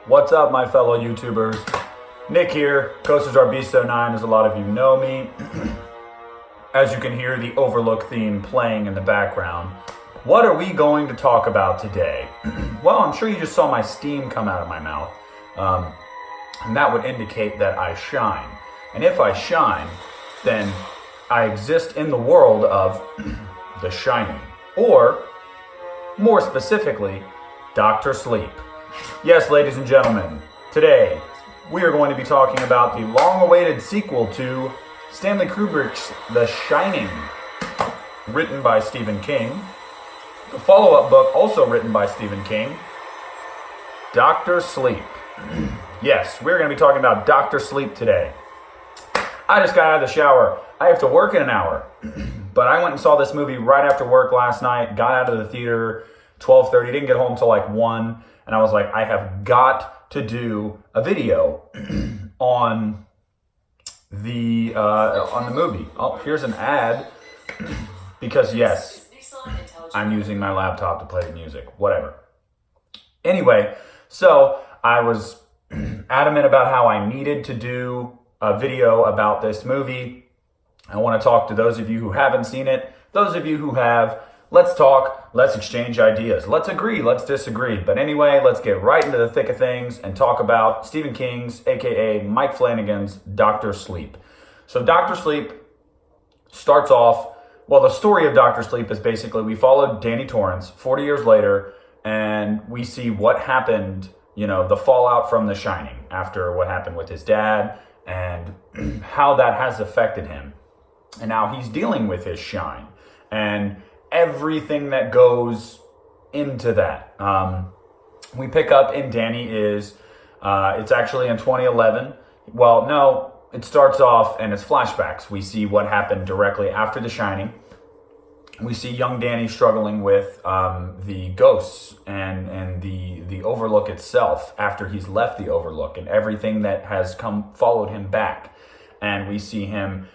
What's up, my fellow YouTubers? Nick here, Coasters are Beast09, as a lot of you know me. As you can hear the Overlook theme playing in the background. What are we going to talk about today? Well, I'm sure you just saw my steam come out of my mouth. And that would indicate that I shine. And if I shine, then I exist in the world of The Shining. Or, more specifically, Dr. Sleep. Yes, ladies and gentlemen, today we are going to be talking about the long-awaited sequel to Stanley Kubrick's The Shining, written by Stephen King. The follow-up book, also written by Stephen King, Dr. Sleep. Yes, we're going to be talking about Dr. Sleep today. I just got out of the shower. I have to work in an hour. But I went and saw this movie right after work last night, got out of the theater 12:30, didn't get home until like 1, and I was like, I have got to do a video on the movie. Oh, here's an ad, because yes, I'm using my laptop to play the music, whatever. Anyway, so I was adamant about how I needed to do a video about this movie. I want to talk to those of you who haven't seen it. Those of you who have, let's talk, let's exchange ideas. Let's agree, let's disagree. But anyway, let's get right into the thick of things and talk about Stephen King's, aka Mike Flanagan's, Dr. Sleep. So Dr. Sleep starts off, well, the story of Dr. Sleep is basically we followed Danny Torrance 40 years later, and we see what happened, the fallout from The Shining after what happened with his dad and how that has affected him. And now he's dealing with his shine and everything that goes into that. We pick up in Danny is, it's actually in 2011. Well, no, it starts off and it's flashbacks. We see what happened directly after The Shining. We see young Danny struggling with the ghosts and the Overlook itself after he's left the Overlook and everything that has followed him back. And we see him,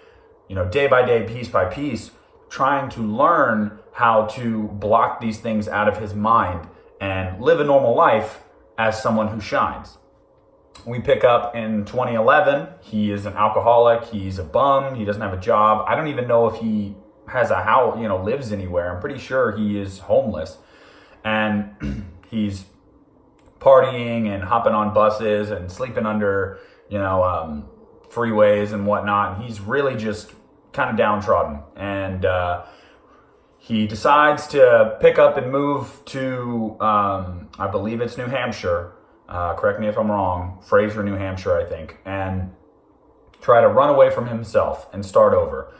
day by day, piece by piece, trying to learn how to block these things out of his mind and live a normal life as someone who shines. We pick up in 2011. He is an alcoholic. He's a bum. He doesn't have a job. I don't even know if he has a house, lives anywhere. I'm pretty sure he is homeless. And he's partying and hopping on buses and sleeping under, freeways and whatnot. And he's really just kind of downtrodden. And he decides to pick up and move to, I believe it's New Hampshire. Correct me if I'm wrong. Fraser, New Hampshire, I think. And try to run away from himself and start over.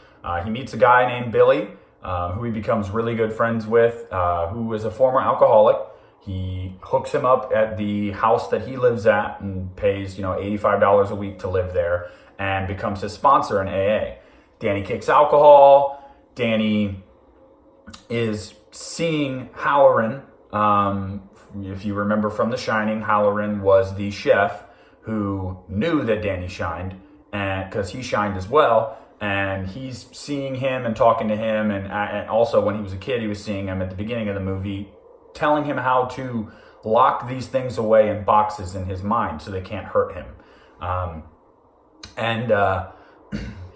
He meets a guy named Billy, who he becomes really good friends with, who is a former alcoholic. He hooks him up at the house that he lives at and pays, $85 a week to live there and becomes his sponsor in AA. Danny kicks alcohol. Danny is seeing Halloran. If you remember from The Shining, Halloran was the chef who knew that Danny shined, and because he shined as well. And he's seeing him and talking to him. And also when he was a kid, he was seeing him at the beginning of the movie, telling him how to lock these things away in boxes in his mind so they can't hurt him.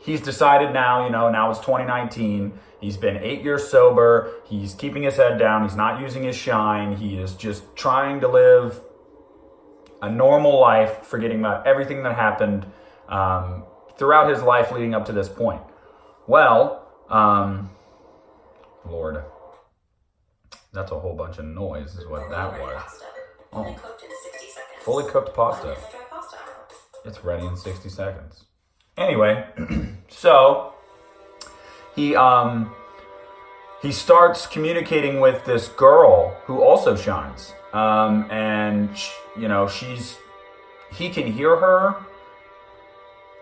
He's decided now, now it's 2019. He's been 8 years sober. He's keeping his head down. He's not using his shine. He is just trying to live a normal life, forgetting about everything that happened throughout his life leading up to this point. Well, Lord, that's a whole bunch of noise is what that was. Oh, fully cooked pasta. It's ready in 60 seconds. Anyway, so he starts communicating with this girl who also shines. And he can hear her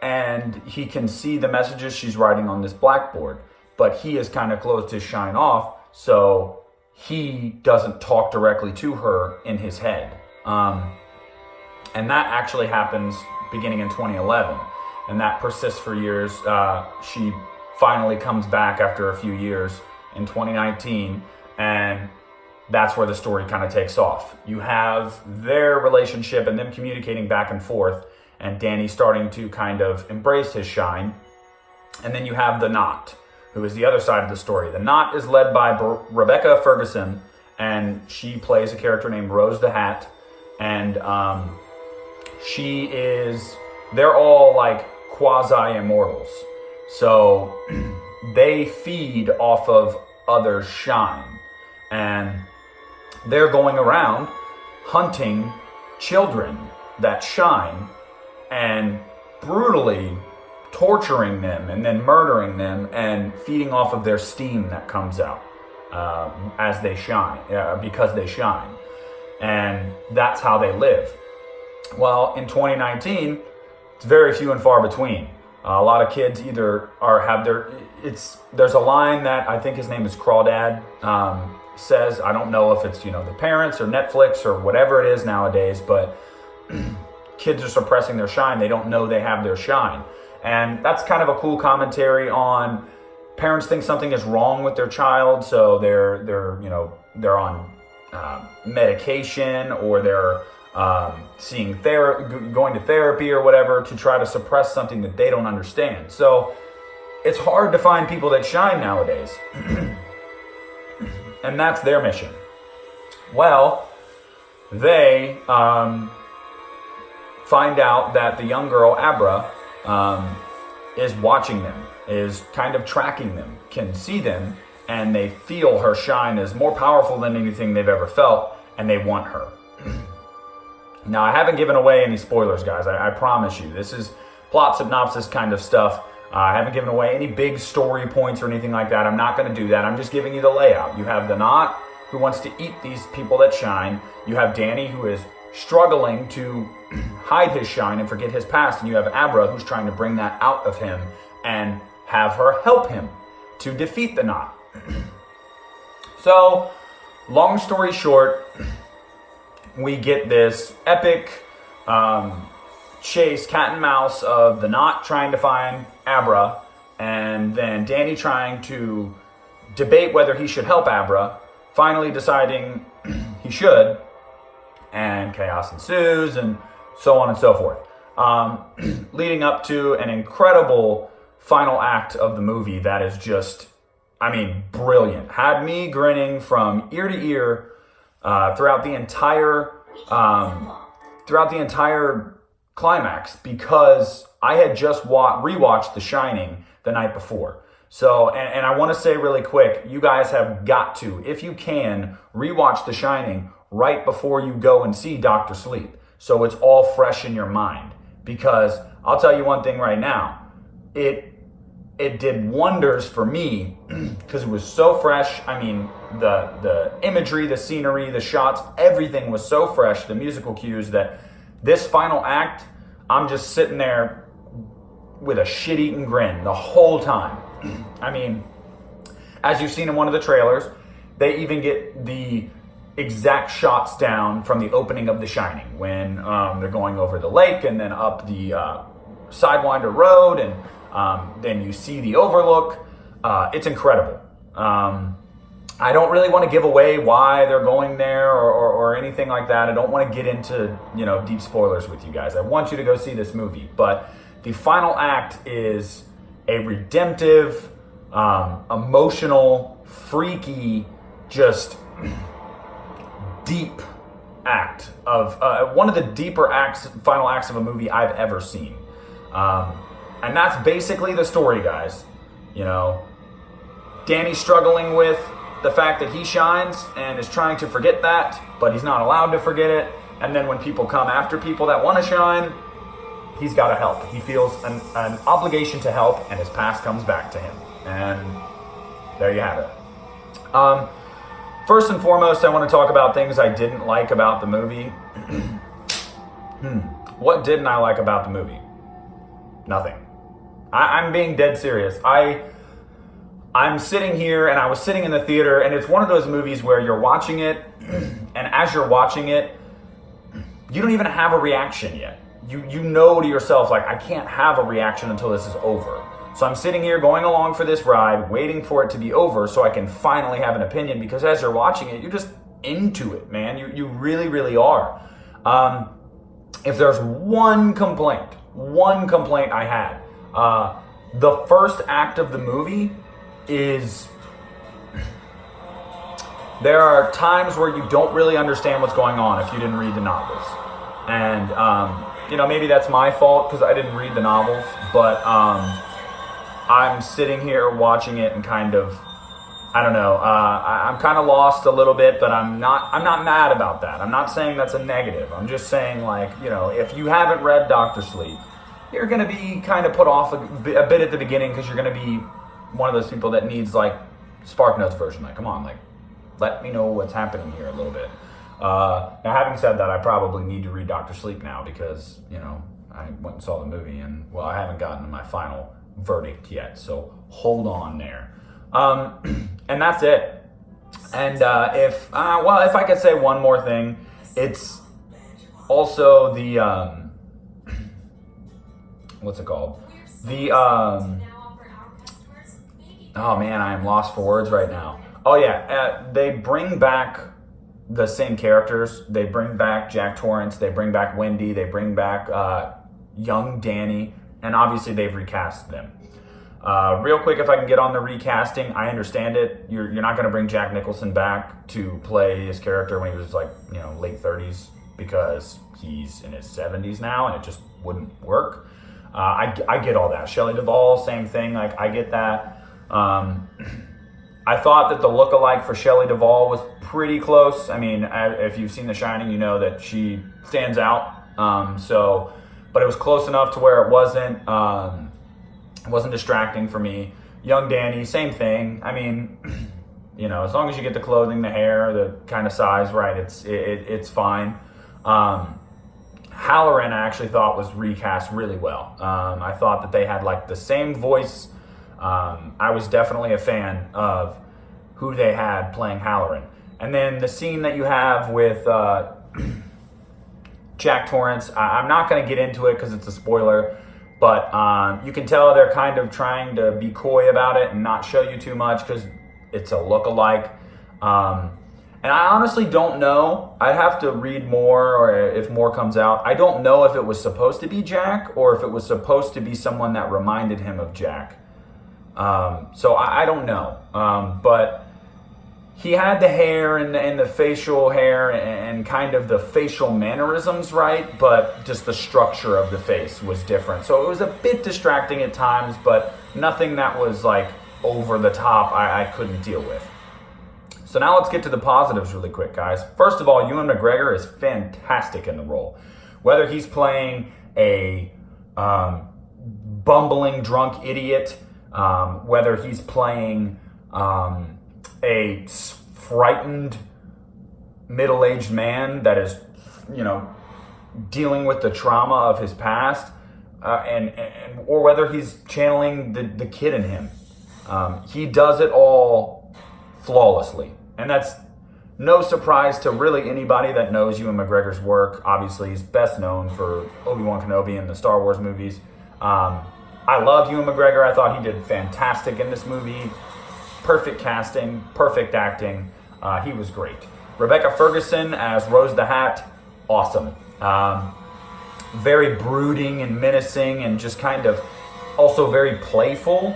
and he can see the messages she's writing on this blackboard, but he has kind of closed his shine off, so he doesn't talk directly to her in his head. And that actually happens beginning in 2011, and that persists for years. She finally comes back after a few years in 2019, and that's where the story kind of takes off. You have their relationship and them communicating back and forth, and Danny starting to kind of embrace his shine. And then you have the Knot, who is the other side of the story. The Knot is led by Rebecca Ferguson, and she plays a character named Rose the Hat. And they're all like quasi-immortals. So they feed off of others' shine. And they're going around hunting children that shine and brutally torturing them and then murdering them and feeding off of their steam that comes out as they shine, because they shine. And that's how they live. Well, in 2019, it's very few and far between. A lot of kids either there's a line that I think his name is Crawdad, says, I don't know if it's, the parents or Netflix or whatever it is nowadays, but kids are suppressing their shine. They don't know they have their shine. And that's kind of a cool commentary on parents think something is wrong with their child, so they're on medication, or they're going to therapy or whatever to try to suppress something that they don't understand. So it's hard to find people that shine nowadays. And that's their mission. Well, they find out that the young girl, Abra, is watching them, is kind of tracking them, can see them, and they feel her shine is more powerful than anything they've ever felt, and they want her. Now, I haven't given away any spoilers, guys. I promise you. This is plot synopsis kind of stuff. I haven't given away any big story points or anything like that. I'm not going to do that. I'm just giving you the layout. You have the Knot, who wants to eat these people that shine. You have Danny, who is struggling to hide his shine and forget his past. And you have Abra, who's trying to bring that out of him and have her help him to defeat the Knot. So, long story short, we get this epic chase, cat and mouse, of the Knot trying to find Abra, and then Danny trying to debate whether he should help Abra, finally deciding he should, and chaos ensues, and so on and so forth. Leading up to an incredible final act of the movie that is just, brilliant. Had me grinning from ear to ear throughout the entire climax, because I had just rewatched The Shining the night before. So, and I want to say really quick, you guys have got to, if you can, rewatch The Shining right before you go and see Dr. Sleep, so it's all fresh in your mind. Because I'll tell you one thing right now, it did wonders for me because it was so fresh. The imagery, the scenery, the shots, everything was so fresh, the musical cues, that this final act, I'm just sitting there with a shit-eating grin the whole time. As you've seen in one of the trailers, they even get the exact shots down from the opening of The Shining when they're going over the lake and then up the Sidewinder Road, and then you see the overlook. It's incredible. I don't really want to give away why they're going there or anything like that. I don't want to get into deep spoilers with you guys. I want you to go see this movie. But the final act is a redemptive, emotional, freaky, just deep act of one of the deeper final acts of a movie I've ever seen. And that's basically the story, guys. Danny's struggling with the fact that he shines and is trying to forget that, but he's not allowed to forget it. And then when people come after people that want to shine, he's got to help. He feels an obligation to help, and his past comes back to him. And there you have it. First and foremost, I want to talk about things I didn't like about the movie. What didn't I like about the movie? Nothing. I'm being dead serious. I'm sitting here, and I was sitting in the theater, and it's one of those movies where you're watching it, and as you're watching it, you don't even have a reaction yet. You know to yourself, like, I can't have a reaction until this is over. So I'm sitting here going along for this ride, waiting for it to be over so I can finally have an opinion, because as you're watching it, you're just into it, man. You really, really are. If there's one complaint I had, the first act of the movie is, there are times where you don't really understand what's going on if you didn't read the novels. And, maybe that's my fault because I didn't read the novels, but I'm sitting here watching it and kind of, I don't know, I'm kind of lost a little bit, but I'm not mad about that. I'm not saying that's a negative. I'm just saying, like, if you haven't read Dr. Sleep, you're going to be kind of put off a bit at the beginning because you're going to be one of those people that needs, like, SparkNotes version. Like, come on, like, let me know what's happening here a little bit. Now, having said that, I probably need to read Dr. Sleep now because, I went and saw the movie and, well, I haven't gotten to my final verdict yet. So hold on there. And that's it. And if I could say one more thing, it's also the what's it called? The oh man, I am lost for words right now. Oh yeah, they bring back the same characters. They bring back Jack Torrance. They bring back Wendy. They bring back young Danny, and obviously they've recast them. Real quick, if I can get on the recasting, I understand it. You're not going to bring Jack Nicholson back to play his character when he was like, late 30s because he's in his 70s now and it just wouldn't work. I get all that. Shelley Duvall, same thing. Like, I get that. I thought that the look-alike for Shelley Duvall was pretty close. I mean, if you've seen The Shining, you know that she stands out. But it was close enough to where it wasn't distracting for me. Young Danny, same thing. I mean, as long as you get the clothing, the hair, the kind of size right, it's fine. Halloran, I actually thought was recast really well. I thought that they had like the same voice. I was definitely a fan of who they had playing Halloran. And then the scene that you have with Jack Torrance, I'm not going to get into it because it's a spoiler. But you can tell they're kind of trying to be coy about it and not show you too much because it's a look-alike. And I honestly don't know. I'd have to read more or if more comes out. I don't know if it was supposed to be Jack or if it was supposed to be someone that reminded him of Jack. So I don't know. But he had the hair and the facial hair and kind of the facial mannerisms right, but just the structure of the face was different. So it was a bit distracting at times, but nothing that was like over the top I couldn't deal with. So now let's get to the positives really quick, guys. First of all, Ewan McGregor is fantastic in the role. Whether he's playing a bumbling drunk idiot, whether he's playing a frightened middle-aged man that is, dealing with the trauma of his past, or whether he's channeling the kid in him. He does it all flawlessly. And that's no surprise to really anybody that knows Ewan McGregor's work. Obviously, he's best known for Obi-Wan Kenobi and the Star Wars movies. I love Ewan McGregor. I thought he did fantastic in this movie. Perfect casting, perfect acting. He was great. Rebecca Ferguson as Rose the Hat, awesome. Very brooding and menacing and just kind of also very playful.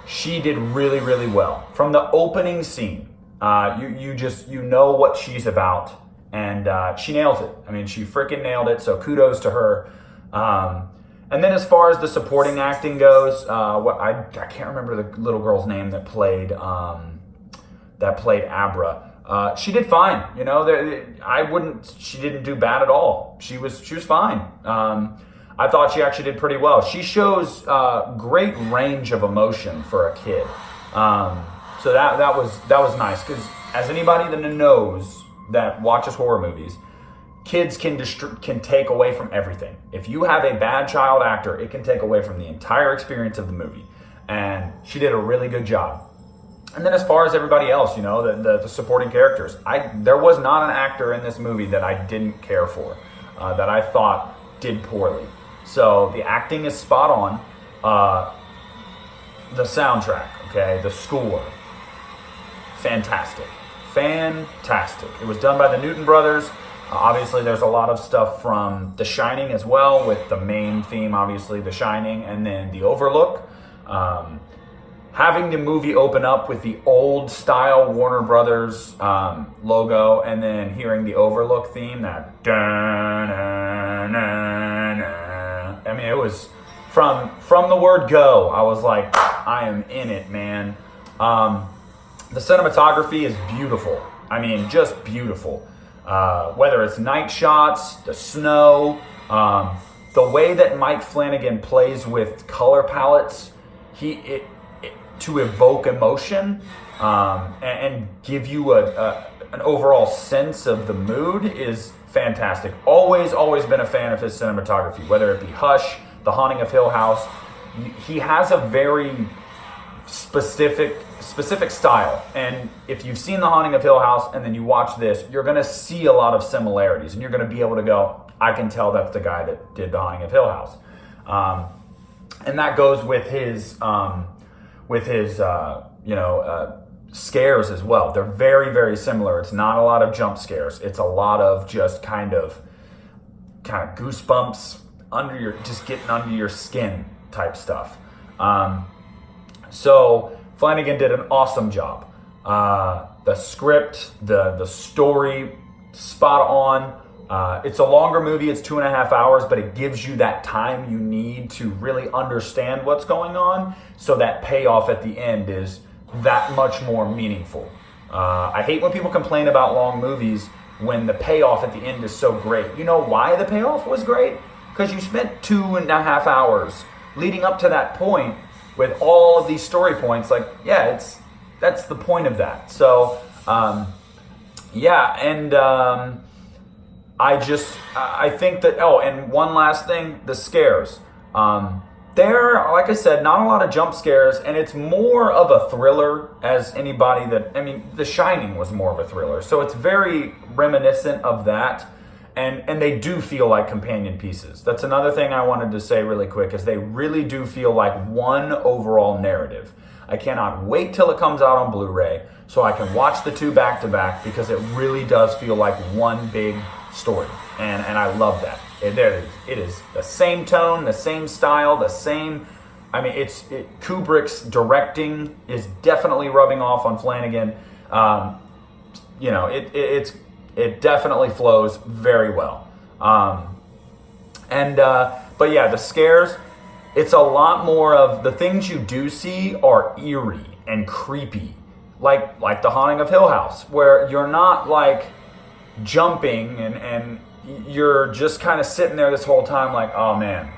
She did really, really well. From the opening scene, you know what she's about, and she nails it. I mean, she freaking nailed it, so kudos to her. And then as far as the supporting acting goes, I can't remember the little girl's name that played Abra. She did fine. She didn't do bad at all. She was fine. I thought she actually did pretty well. She shows great range of emotion for a kid. So that was nice, because as anybody that knows that watches horror movies, kids can take away from everything. If you have a bad child actor, it can take away from the entire experience of the movie. And she did a really good job. And then as far as everybody else, the supporting characters, there was not an actor in this movie that I didn't care for, that I thought did poorly. So the acting is spot on. The soundtrack, okay, the score, fantastic. fantastic. It was done by the Newton brothers. Obviously, there's a lot of stuff from The Shining as well, with the main theme, obviously, The Shining, and then The Overlook. Having the movie open up with the old style Warner Brothers logo, and then hearing the Overlook theme, that I mean, it was from the word go. I was like, I am in it, man. The cinematography is beautiful. I mean, just beautiful. Whether it's night shots, the snow, the way that Mike Flanagan plays with color palettes, to evoke emotion and give you an overall sense of the mood is fantastic. Always been a fan of his cinematography, whether it be Hush, The Haunting of Hill House. He has a very specific style, and if you've seen The Haunting of Hill House and then you watch this, you're going to see a lot of similarities, and you're going to be able to go, I can tell that's the guy that did The Haunting of Hill House. And that goes with his scares as well. They're very similar. It's not a lot of jump scares. It's a lot of just kind of goosebumps just getting under your skin type stuff. So Flanagan did an awesome job. The script, the story, spot on. It's a longer movie. It's 2.5 hours, but it gives you that time you need to really understand what's going on, so that payoff at the end is that much more meaningful. I hate when people complain about long movies when the payoff at the end is so great. You know why the payoff was great? Because you spent 2.5 hours leading up to that point with all of these story points. Like, yeah, that's the point of that. So, I think that, and one last thing, the scares. There, like I said, not a lot of jump scares, and it's more of a thriller as anybody The Shining was more of a thriller. So it's very reminiscent of that, and they do feel like companion pieces. That's another thing I wanted to say really quick, is they really do feel like one overall narrative. I cannot wait till it comes out on Blu-ray so I can watch the two back to back, because it really does feel like one big story, and I love that. It is the same tone, the same style, the same. I mean, Kubrick's directing is definitely rubbing off on Flanagan. It definitely flows very well. But yeah, the scares. It's a lot more of the things you do see are eerie and creepy, like The Haunting of Hill House, where you're not like jumping and you're just kind of sitting there this whole time like, oh man,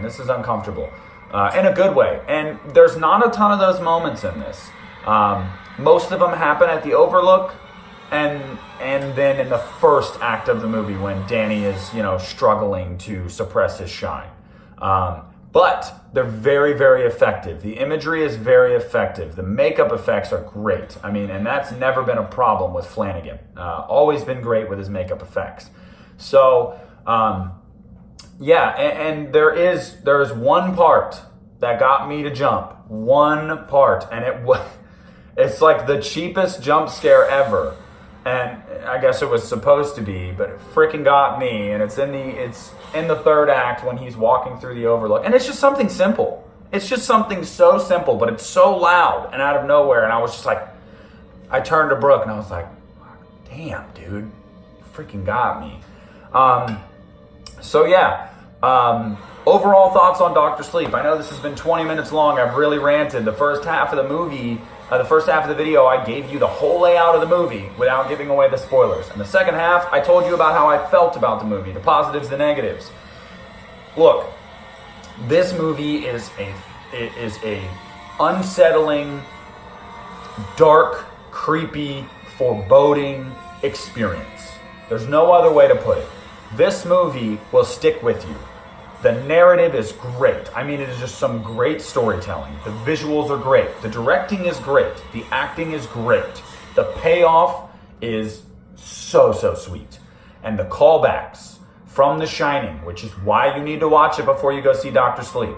this is uncomfortable, in a good way. And there's not a ton of those moments in this. Most of them happen at the Overlook, and then in the first act of the movie when Danny is struggling to suppress his shine. But they're very effective. The imagery is very effective. The makeup effects are great. I mean, and that's never been a problem with Flanagan. Always been great with his makeup effects. So, and there is one part that got me to jump. One part, and it's like the cheapest jump scare ever. And I guess it was supposed to be, but it freaking got me. And it's in the third act when he's walking through the Overlook. And it's just something simple. It's just something so simple, but it's so loud and out of nowhere. And I was just like, I turned to Brooke and I was like, damn, dude, you freaking got me. Overall thoughts on Dr. Sleep. I know this has been 20 minutes long. I've really ranted. The first half of the movie, the first half of the video, I gave you the whole layout of the movie without giving away the spoilers. And the second half, I told you about how I felt about the movie, the positives, the negatives. Look, this movie is a unsettling, dark, creepy, foreboding experience. There's no other way to put it. This movie will stick with you. The narrative is great. I mean, it is just some great storytelling. The visuals are great. The directing is great. The acting is great. The payoff is so sweet. And the callbacks from The Shining, which is why you need to watch it before you go see Dr. Sleep,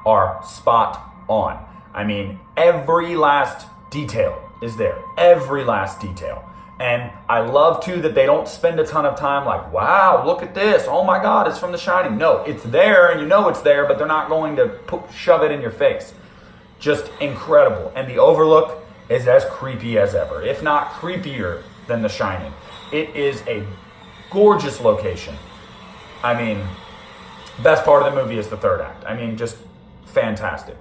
are spot on. I mean, every last detail is there. Every last detail. And I love, too, that they don't spend a ton of time like, wow, look at this. Oh, my God, it's from The Shining. No, it's there, and you know it's there, but they're not going to shove it in your face. Just incredible. And the Overlook is as creepy as ever, if not creepier than The Shining. It is a gorgeous location. I mean, best part of the movie is the third act. I mean, just fantastic.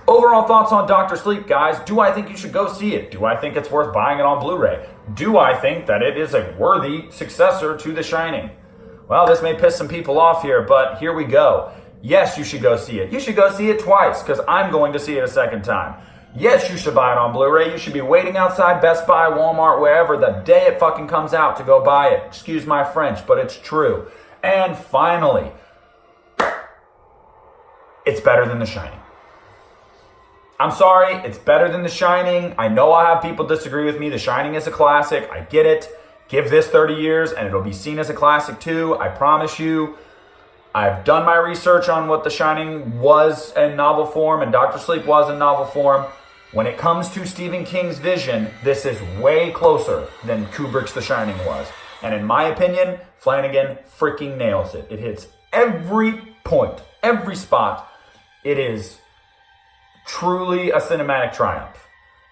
Overall thoughts on Dr. Sleep, guys. Do I think you should go see it? Do I think it's worth buying it on Blu-ray? Do I think that it is a worthy successor to The Shining? Well, this may piss some people off here, but here we go. Yes, you should go see it. You should go see it twice, because I'm going to see it a second time. Yes, you should buy it on Blu-ray. You should be waiting outside Best Buy, Walmart, wherever, the day it fucking comes out to go buy it. Excuse my French, but it's true. And finally, it's better than The Shining. I'm sorry, it's better than The Shining. I know I'll have people disagree with me. The Shining is a classic. I get it. Give this 30 years and it'll be seen as a classic too. I promise you. I've done my research on what The Shining was in novel form and Dr. Sleep was in novel form. When it comes to Stephen King's vision, this is way closer than Kubrick's The Shining was. And in my opinion, Flanagan freaking nails it. It hits every point, every spot. It is truly a cinematic triumph.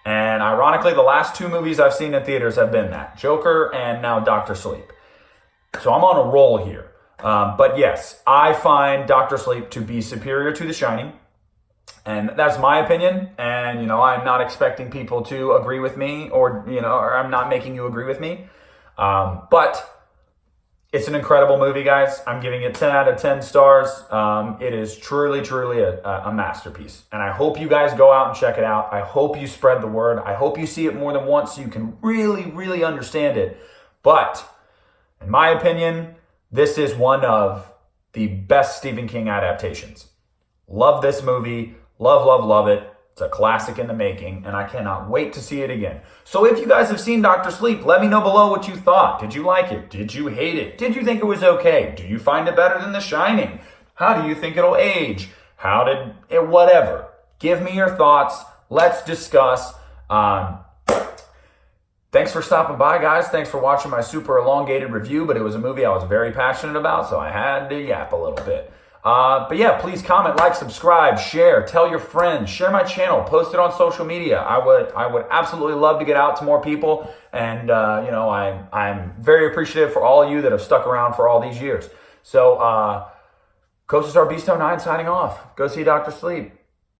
And ironically, the last two movies I've seen in theaters have been that. Joker and now Dr. Sleep. So I'm on a roll here. But yes, I find Dr. Sleep to be superior to The Shining. And that's my opinion. And, I'm not expecting people to agree with me or I'm not making you agree with me. But it's an incredible movie, guys. I'm giving it 10 out of 10 stars. It is truly, truly a masterpiece. And I hope you guys go out and check it out. I hope you spread the word. I hope you see it more than once so you can really, really understand it. But in my opinion, this is one of the best Stephen King adaptations. Love this movie. Love, love, love it. It's a classic in the making, and I cannot wait to see it again. So if you guys have seen Dr. Sleep, let me know below what you thought. Did you like it? Did you hate it? Did you think it was okay? Do you find it better than The Shining? How do you think it'll age? How did it, whatever. Give me your thoughts. Let's discuss. Thanks for stopping by, guys. Thanks for watching my super elongated review, but it was a movie I was very passionate about, so I had to yap a little bit. But yeah, please comment, like, subscribe, share, tell your friends, share my channel, post it on social media. I would absolutely love to get out to more people. And, I'm very appreciative for all of you that have stuck around for all these years. So, Co-Star Beasto 9 signing off. Go see Dr. Sleep.